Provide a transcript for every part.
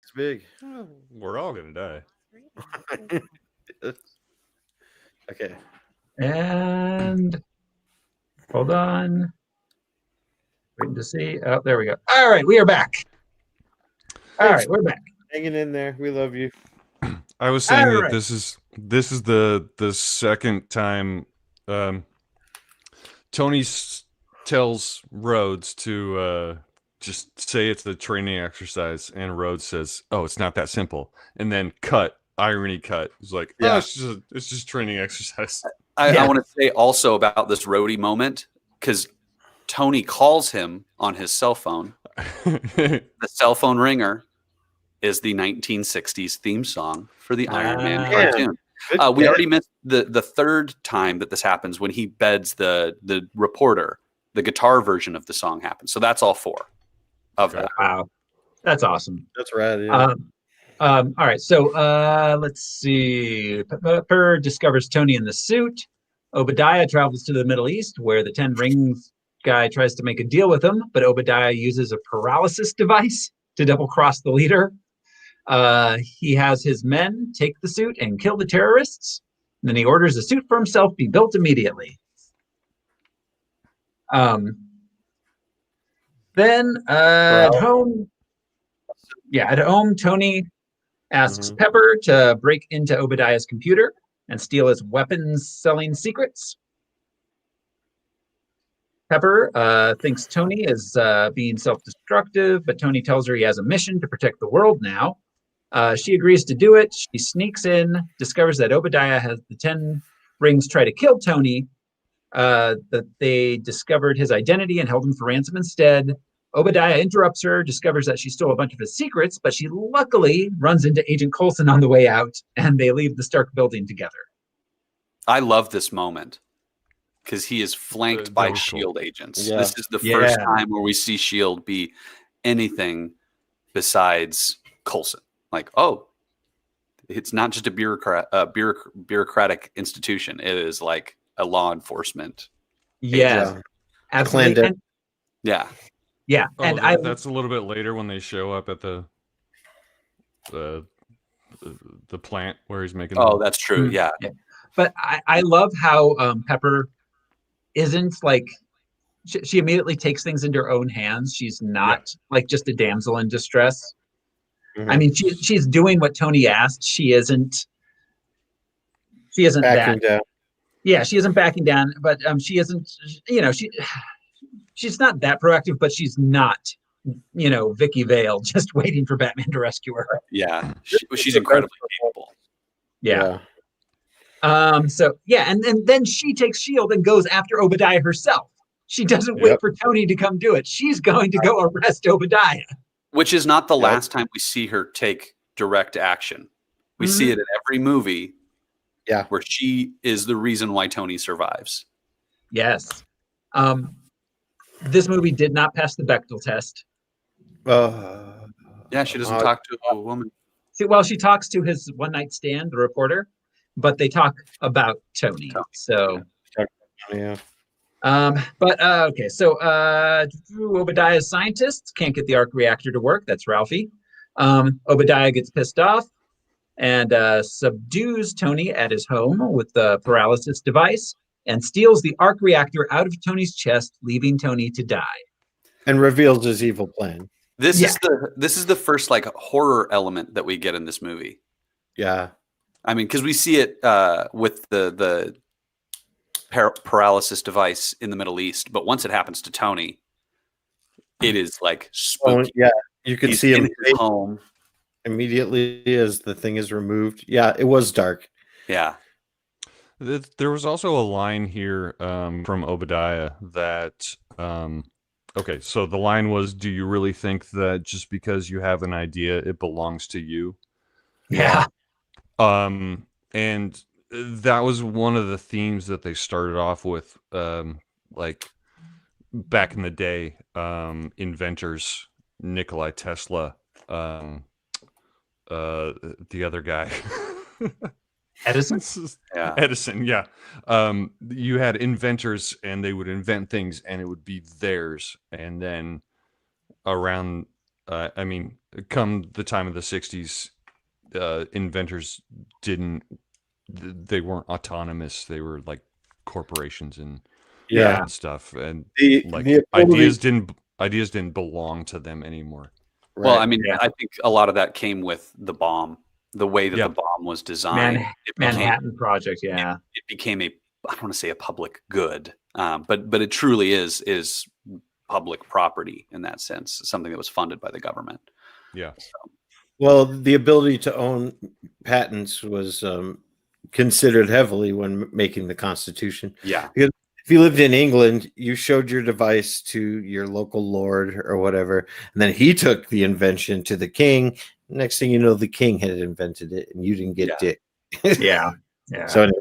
It's big. We're all gonna die. Okay. And hold on. Waiting to see. Oh, there we go. All right, we are back. All right, we're back. Hanging in there. We love you. I was saying All that right. this is the second time Tony tells Rhodes to just say it's a training exercise, and Rhodes says, "Oh, it's not that simple," and then irony cut. It's like, Yeah. oh, it's just training exercise. I want to say also about this roadie moment, because Tony calls him on his cell phone. The cell phone ringer is the 1960s theme song for the Iron Man cartoon. We already missed the third time that this happens, when he beds the reporter. The guitar version of the song happens. So that's all four of that. Wow. That's awesome. That's rad. Yeah. All right, so let's see. Pepper discovers Tony in the suit. Obadiah travels to the Middle East, where the 10 Rings guy tries to make a deal with him, but Obadiah uses a paralysis device to double-cross the leader. He has his men take the suit and kill the terrorists. And then he orders a suit for himself be built immediately. Then at home, Tony asks Pepper to break into Obadiah's computer and steal his weapons-selling secrets. Pepper thinks Tony is being self-destructive, but Tony tells her he has a mission to protect the world now. She agrees to do it. She sneaks in, discovers that Obadiah has the 10 Rings try to kill Tony, that they discovered his identity and held him for ransom instead. Obadiah interrupts her, discovers that she stole a bunch of his secrets, but she luckily runs into Agent Coulson on the way out, and they leave the Stark building together. I love this moment, because he is flanked by S.H.I.E.L.D. agents. Yeah. This is the first time where we see S.H.I.E.L.D. be anything besides Coulson. Like, oh, it's not just a bureaucratic institution. It is like a law enforcement. Yeah, absolutely. Yeah. Oh, and that's a little bit later when they show up at the plant where he's making. That's true. Yeah. But I love how Pepper isn't like, she immediately takes things into her own hands. She's not like just a damsel in distress. I mean, she's doing what Tony asked. She isn't backing down. Yeah, she isn't backing down, but she isn't, she's not that proactive, but she's not, Vicky Vale just waiting for Batman to rescue her. Yeah, she's incredibly capable. Yeah. And then she takes S.H.I.E.L.D. and goes after Obadiah herself. She doesn't wait for Tony to come do it. She's going to go arrest Obadiah. Which is not the last time we see her take direct action. We see it in every movie. Yeah, where she is the reason why Tony survives. Yes. This movie did not pass the Bechdel test. Yeah, she doesn't talk to a woman. Well, she talks to his one-night stand, the reporter, but they talk about Tony. So, yeah. Okay. So, Obadiah's scientists can't get the arc reactor to work. That's Ralphie. Obadiah gets pissed off and subdues Tony at his home with the paralysis device and steals the arc reactor out of Tony's chest, leaving Tony to die. And reveals his evil plan. This is the first like horror element that we get in this movie. Yeah. I mean, because we see it with the paralysis device in the Middle East, but once it happens to Tony, it is like spooky. Yeah, you can see him in his home immediately as the thing is removed. Yeah, it was dark. Yeah. There was also a line here from Obadiah that, okay, so the line was, do you really think that just because you have an idea, it belongs to you? Yeah. And that was one of the themes that they started off with, like back in the day, inventors, Nikola Tesla, the other guy. Edison? Yeah. Edison, yeah. You had inventors and they would invent things and it would be theirs. And then around, come the time of the 60s, inventors they weren't autonomous. They were like corporations and Yeah. and stuff, and The ideas didn't belong to them anymore. Well, right. I mean, I think a lot of that came with the bomb, the way that the bomb was designed. Manhattan Project, yeah. It became I don't want to say a public good, but it truly is public property in that sense, something that was funded by the government. Yeah. Well, the ability to own patents was considered heavily when making the Constitution. Yeah. Because if you lived in England, you showed your device to your local lord or whatever, and then he took the invention to the king. Next thing you know, the king had invented it, and you didn't get dick. Yeah. So anyway.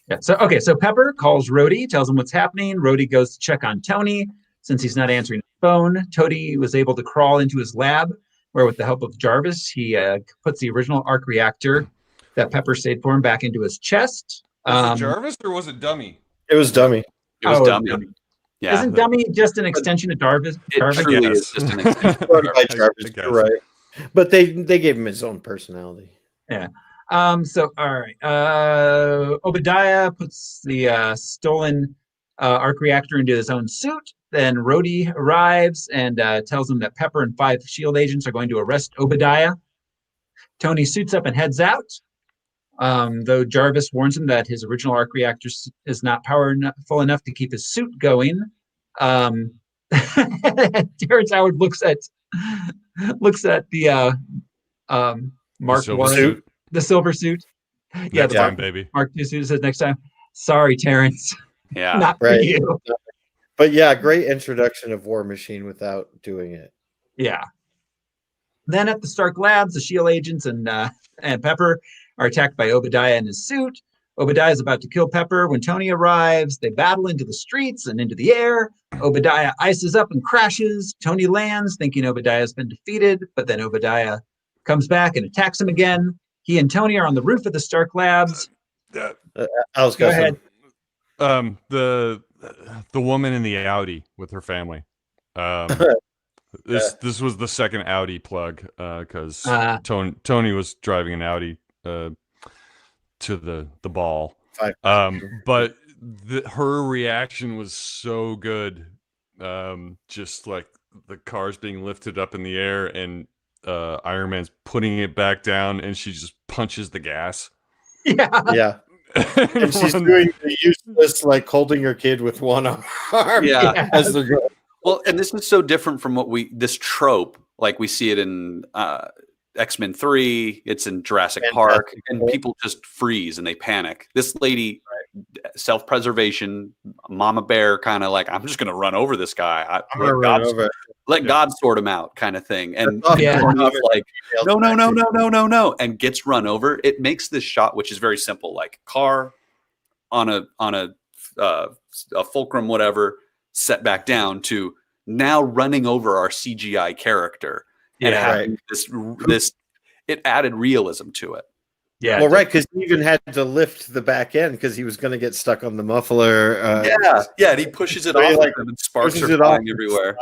Yeah. So Pepper calls Rhodey, tells him what's happening. Rhodey goes to check on Tony. Since he's not answering the phone, Tony was able to crawl into his lab, where with the help of Jarvis, he puts the original arc reactor that Pepper saved for him back into his chest. Was it Jarvis or was it Dummy? It was Dummy. It was Dummy. Yeah. Isn't Dummy just an extension of Jarvis? It truly is just an extension. By Jarvis, you're right. But they gave him his own personality. Yeah. So all right. Obadiah puts the stolen arc reactor into his own suit. Then Rhodey arrives and tells him that Pepper and 5 SHIELD agents are going to arrest Obadiah. Tony suits up and heads out. Though Jarvis warns him that his original arc reactor is not powerful enough to keep his suit going. Terrence Howard looks at the Mark silver one, suit. the silver suit. Yeah, Next the time, baby. Mark II suit says next time. Sorry, Terrence. Yeah. Not for Right. you. But yeah, great introduction of War Machine without doing it. Yeah. Then at the Stark Labs, the SHIELD agents and Pepper are attacked by Obadiah in his suit. Obadiah is about to kill Pepper when Tony arrives. They battle into the streets and into the air. Obadiah ices up and crashes. Tony lands, thinking Obadiah has been defeated, but then Obadiah comes back and attacks him again. He and Tony are on the roof of the Stark Labs. Go ahead. The woman in the Audi with her family. This was the second Audi plug because Tony was driving an Audi to the ball. But her reaction was so good. Just like the car's being lifted up in the air and Iron Man's putting it back down, and she just punches the gas. Yeah. And she's doing the useless, like holding her kid with one arm. Yeah. As they're going. Well, and this is so different from this trope, like we see it in X-Men 3, it's in Jurassic Park, and people just freeze and they panic. This lady, self-preservation, mama bear, kind of like, I'm just going to run over this guy. Let God sort him out, kind of thing. And like, no, and gets run over. It makes this shot, which is very simple, like car on a fulcrum, whatever, set back down to now running over our CGI character. And having this, it added realism to it. Yeah. Well, right, because he even had to lift the back end because he was going to get stuck on the muffler. And he pushes it off, like, and sparks are flying everywhere.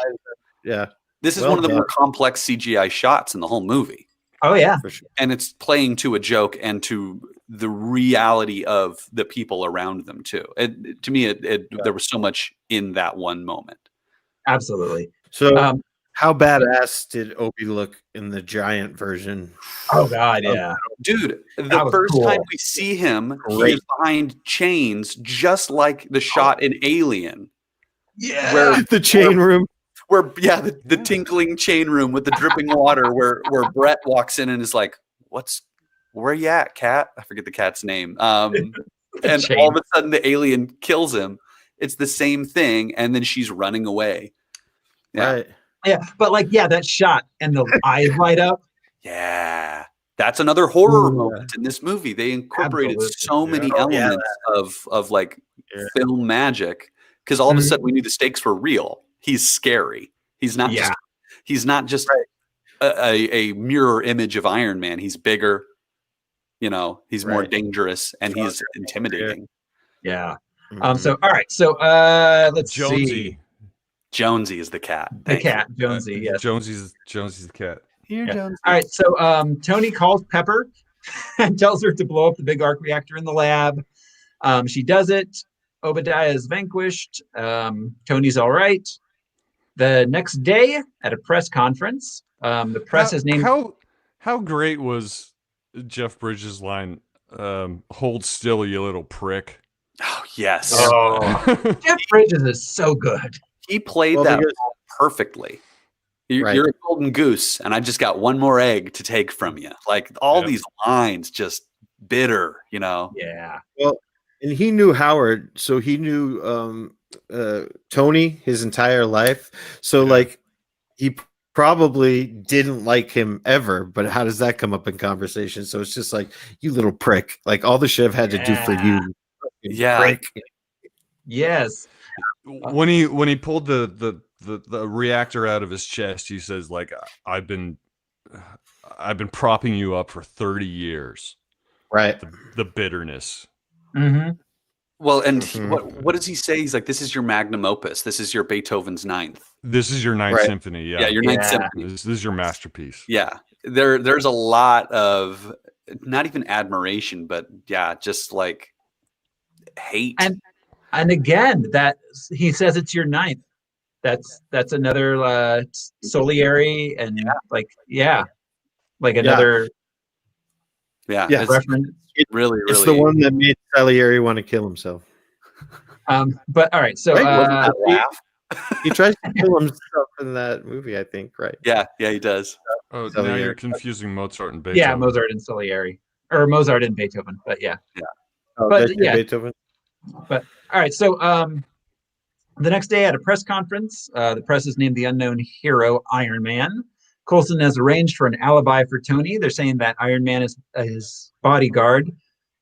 Yeah. This is one of the more complex CGI shots in the whole movie. Oh, yeah. For sure. And it's playing to a joke and to the reality of the people around them, too. To me, there was so much in that one moment. Absolutely. So, how badass did Obi look in the giant version? Oh God, yeah, dude. The first time we see him, he is behind chains, just like the shot in Alien. Yeah, where the chain room. Where the tinkling chain room with the dripping water, where Brett walks in and is like, "Where you at, cat?" I forget the cat's name. And all of a sudden, the alien kills him. It's the same thing, and then she's running away. Yeah. Right. Yeah, but that shot and the eyes light up. Yeah, that's another horror moment in this movie. They incorporated so many elements of like film magic, because all of a sudden we knew the stakes were real. He's scary. He's not just a mirror image of Iron Man. He's bigger. He's more dangerous, and he's intimidating. Yeah. So all right. So let's see. Jonesy is the cat. The cat, Jonesy. Yes. Jonesy's the cat. Yeah. Jonesy. All right, so Tony calls Pepper and tells her to blow up the big arc reactor in the lab. She does it. Obadiah is vanquished. Tony's all right. The next day at a press conference, the press is named. How great was Jeff Bridges' line? Hold still, you little prick. Oh, yes. Oh, Jeff Bridges is so good. He played that role perfectly. You're a golden goose, and I just got one more egg to take from you. Like all these lines, just bitter, Yeah. Well, and he knew Howard, so he knew Tony his entire life. So like he probably didn't like him ever, but how does that come up in conversation? So it's just like, you little prick. Like all the shit I've had to do for you. Prick. Yes. When he pulled the reactor out of his chest, he says, like, I've been propping you up for 30 years. Right. The bitterness. Mm-hmm. Well, and what does he say? He's like, this is your magnum opus. This is your Beethoven's ninth. This is your ninth symphony. Yeah, your ninth symphony. This is your masterpiece. Yeah. There's a lot of not even admiration, but just like hate. And again, that he says it's your ninth. That's another Solieri and another reference. Really, it's the one that made Salieri want to kill himself. But all right, so he tries to kill himself in that movie, I think, right? Yeah, he does. Oh, now you're confusing Mozart and Beethoven. Yeah, Mozart and Salieri, or Mozart and Beethoven, but yeah. Oh, but Beethoven. But all right, so the next day at a press conference, the press is named the unknown hero Iron Man. Coulson has arranged for an alibi for Tony. They're saying that Iron Man is his bodyguard.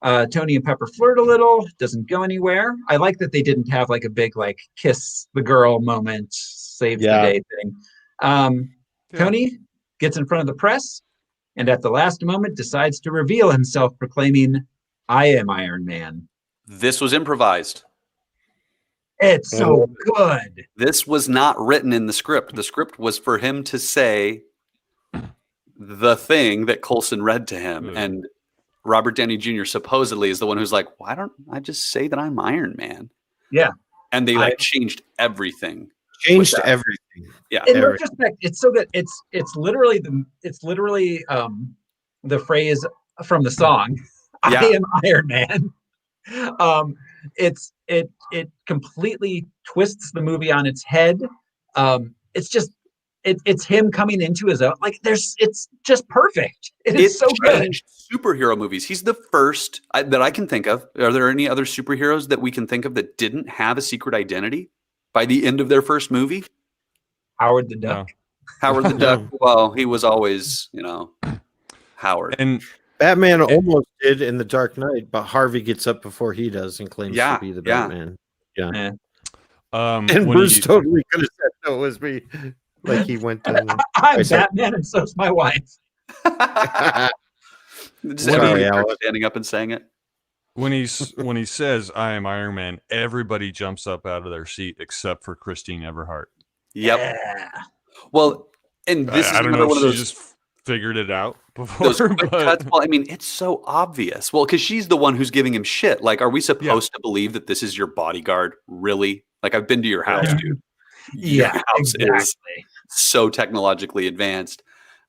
Tony and Pepper flirt a little, doesn't go anywhere. I like that they didn't have like a big like kiss the girl moment, save the day thing. Tony gets in front of the press and at the last moment decides to reveal himself, proclaiming, "I am Iron Man." This was improvised. It's so good. This was not written in the script. The script was for him to say the thing that Coulson read to him. And Robert Downey Jr. supposedly is the one who's like, why don't I just say that I'm Iron Man? Yeah. And they changed everything. Changed everything. Yeah. In retrospect, it's so good. It's literally the phrase from the song, "I am Iron Man." It completely twists the movie on its head. It's just it's him coming into his own. Like it's just perfect. It's so good. Superhero movies. He's the first that I can think of. Are there any other superheroes that we can think of that didn't have a secret identity by the end of their first movie? Howard the Duck. Howard the Duck. Well, he was always, Howard. And Batman almost did in The Dark Knight, but Harvey gets up before he does and claims to be the Batman. Yeah. And Bruce totally could have said no, it was me. Like he went to I'm Batman and so's my wife. Standing up and saying it. When he says I am Iron Man, everybody jumps up out of their seat except for Christine Everhart. Yep. Yeah. Well, and this is I don't know one if of she those just figured it out before. Cuts. Well, I mean, it's so obvious. Well, because she's the one who's giving him shit. Like, are we supposed to believe that this is your bodyguard? Really? Like, I've been to your house, dude. Yeah, your house is so technologically advanced.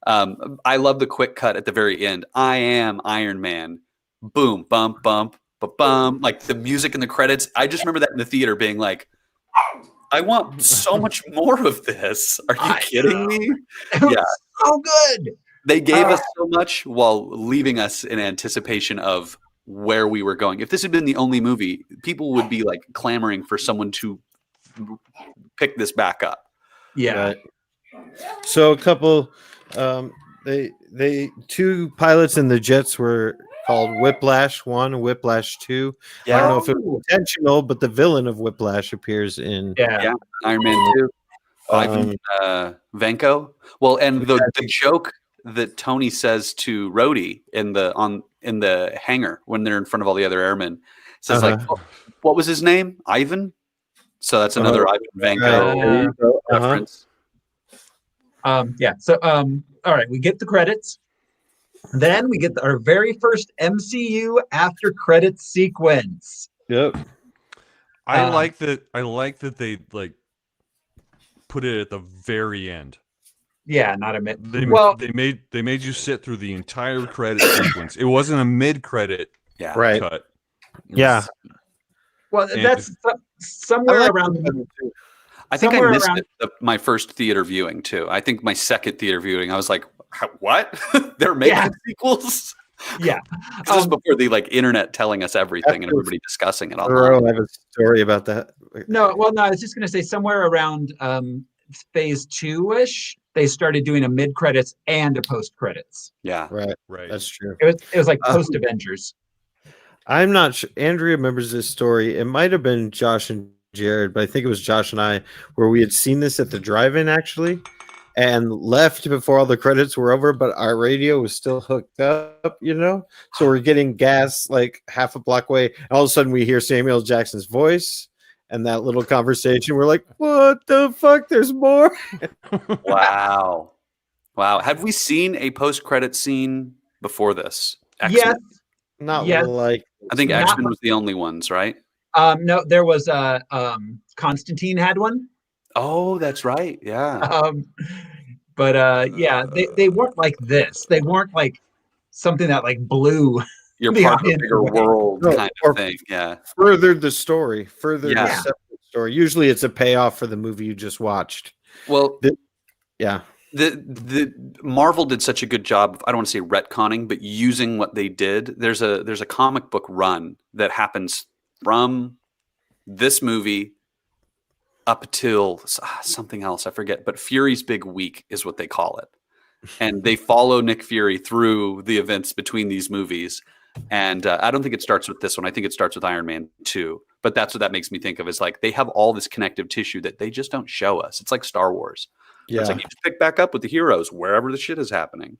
I love the quick cut at the very end. I am Iron Man. Boom, bump, bump, bum. Like the music in the credits. I just remember that in the theater being like, I want so much more of this. Are you kidding me? Yeah. So good. They gave us so much while leaving us in anticipation of where we were going. If this had been the only movie, people would be like clamoring for someone to pick this back up. Yeah. Right. So a couple, they two pilots in the jets were called Whiplash 1 and Whiplash 2. Yeah. I don't know if it was intentional, but the villain of Whiplash appears in Iron Man 2. Ivan Vanko. Well, and the joke that Tony says to Rhodey in the hangar when they're in front of all the other airmen says like, what was his name? Ivan. So that's another Ivan Vanko reference. So all right, we get the credits. Then we get our very first MCU after credits sequence. Yep. I like that. I like that they like put it at the very end. Yeah, not a mid. They Well, they made you sit through the entire credit sequence. It wasn't a mid credit Yeah. Right. cut. It Yeah. was- well, And- that's somewhere around. I think I Somewhere missed around- my first theater viewing too. I think my second theater viewing, I was like, "What? They're making Yeah. sequels?" Yeah. This is before the like internet telling us everything and After- everybody discussing it I online. have a story about that. No, well, no, I was just going to say somewhere around phase 2-ish, they started doing a mid credits and a post credits. Yeah. Right. right. That's true. It was like post Avengers. I'm not sure. Andrea remembers this story. It might have been Josh and Jared, but I think it was Josh and I where we had seen this at the drive-in actually and left before all the credits were over, but our radio was still hooked up, So we're getting gas like half a block away. And all of a sudden we hear Samuel L. Jackson's voice and that little conversation. We're like, what the fuck? There's more. Wow. Wow. Have we seen a post-credit scene before this? Yes. Not Yes. like I think Not- X-Men was the only ones, right? No, there was Constantine had one. Oh, that's right. Yeah. But yeah, they weren't like this. They weren't like something that like blew. You're the part of a audience bigger away. world No, kind or- of thing. Yeah. furthered the story, furthered the Yeah. separate story. Usually it's a payoff for the movie you just watched. Well, Yeah. the Marvel did such a good job. I don't want to say retconning, but using what they did. There's a comic book run that happens from this movie up till something else. I forget, but Fury's Big Week is what they call it, and they follow Nick Fury through the events between these movies. And I don't think it starts with this one. I think it starts with Iron Man 2. But that's what that makes me think of is like they have all this connective tissue that they just don't show us. It's like Star Wars. Yeah. It's like you just pick back up with the heroes wherever the shit is happening.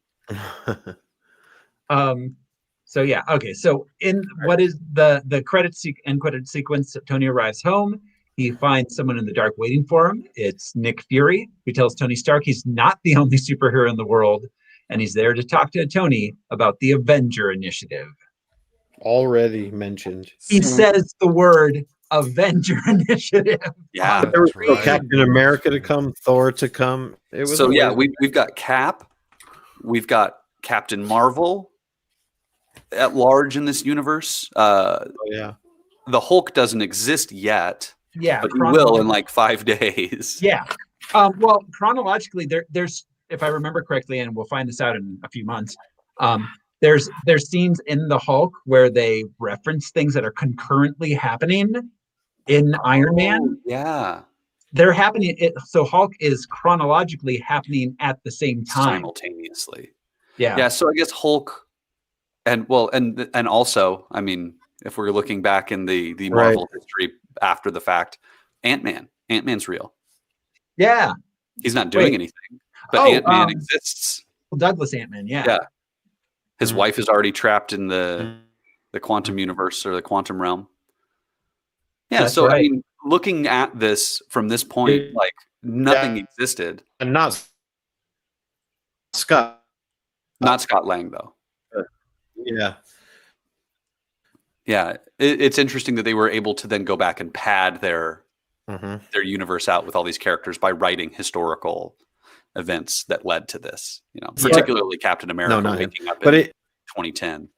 So yeah, okay. So in what is the end credit sequence? Tony arrives home. He finds someone in the dark waiting for him. It's Nick Fury, who tells Tony Stark he's not the only superhero in the world, and he's there to talk to Tony about the Avenger Initiative. Already mentioned. He says the word Avenger Initiative. Yeah. There was no right. Captain America to come, Thor to come. It was So yeah, always- we've got Cap, we've got Captain Marvel at large in this universe. yeah. The Hulk doesn't exist yet, Yeah, but he will in like 5 days. Yeah. Well, chronologically, there's, if I remember correctly, and we'll find this out in a few months, there's scenes in the Hulk where they reference things that are concurrently happening in Iron Man. Yeah. They're happening. So Hulk is chronologically happening at the same time. Simultaneously. Yeah. Yeah. So I guess Hulk and also, I mean, if we're looking back in the Marvel history after the fact, Ant-Man's real. Yeah. He's not doing Wait. anything, but Oh, Ant-Man exists. Douglas Ant-Man. Yeah. Yeah. His Mhm. wife is already trapped in the quantum universe or the quantum realm. Yeah. That's So I right. mean, looking at this from this point, Yeah. like nothing Yeah. existed. And not Scott. Not Scott Lang though. Yeah. Yeah. It's interesting that they were able to then go back and pad their universe out with all these characters by writing historical events that led to this. You know, particularly Captain America not him. waking up But in it 2010.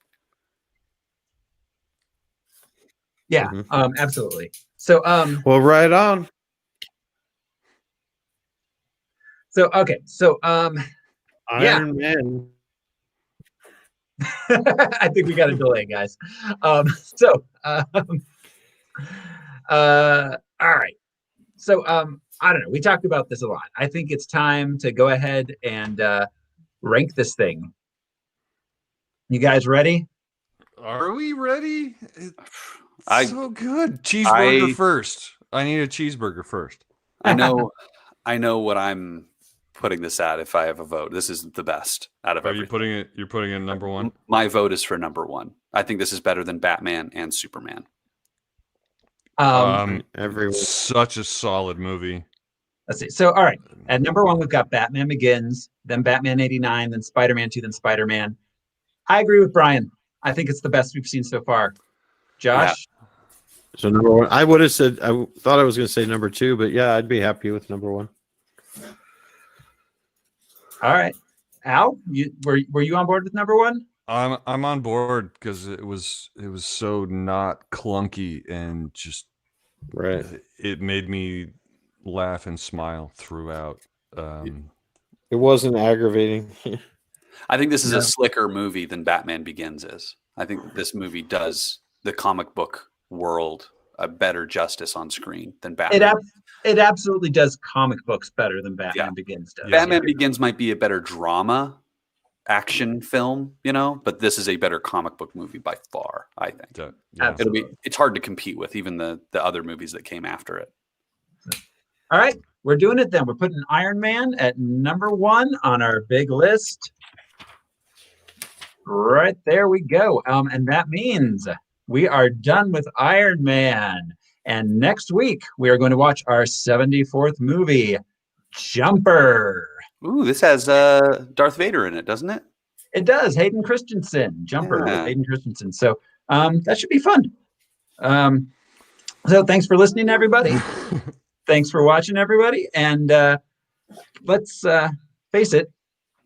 Yeah. Mhm. Absolutely. So well, right on. okay. So Yeah. Iron Man. I think we got a delay, guys. All right. So I don't know. We talked about this a lot. I think it's time to go ahead and rank this thing. You guys ready? Are we ready? It's I- so good. Cheeseburger I- first. I need a cheeseburger first. I know what I'm putting this at if I have a vote. This is the best out of Are you everything. putting it? You're putting it number one. My vote is for number 1. I think this is better than Batman and Superman. Um, Everyone. Such a solid movie. Let's see. So, all right. At number 1, we've got Batman Begins, then Batman 89, then Spider-Man 2, then Spider-Man. I agree with Brian. I think it's the best we've seen so far. Josh? So number 1, I would have said, I thought I was going to say number 2, but yeah, I'd be happy with number 1. All right. Al, were you on board with number 1? I'm on board because it was so not clunky and just Right. It made me laugh and smile throughout. It wasn't aggravating. I think this is a slicker movie than Batman Begins is. I think this movie does the comic book world a better justice on screen than Batman. It absolutely does comic books better than Batman Begins does. Batman Begins might be a better drama action film, but this is a better comic book movie by far, I think. It's hard to compete with even the other movies that came after it. All right, we're doing it then. We're putting Iron Man at number 1 on our big list. Right there we go. And that means we are done with Iron Man. And next week, we are going to watch our 74th movie, Jumper. Ooh, this has Darth Vader in it, doesn't it? It does. Hayden Christensen, Jumper with Hayden Christensen. So that should be fun. So thanks for listening, everybody. Thanks for watching, everybody. And let's face it,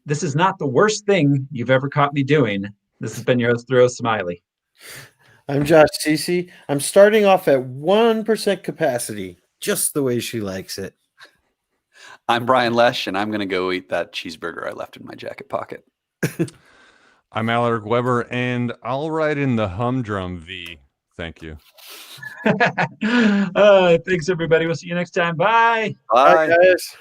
this is not the worst thing you've ever caught me doing. This has been your host, Throw Smiley. I'm Josh Cece. I'm starting off at 1% capacity, just the way she likes it. I'm Brian Lesh, and I'm going to go eat that cheeseburger I left in my jacket pocket. I'm Alaric Weber, and I'll ride in the humdrum V. Thank you. Thanks, everybody. We'll see you next time. Bye. Bye, guys.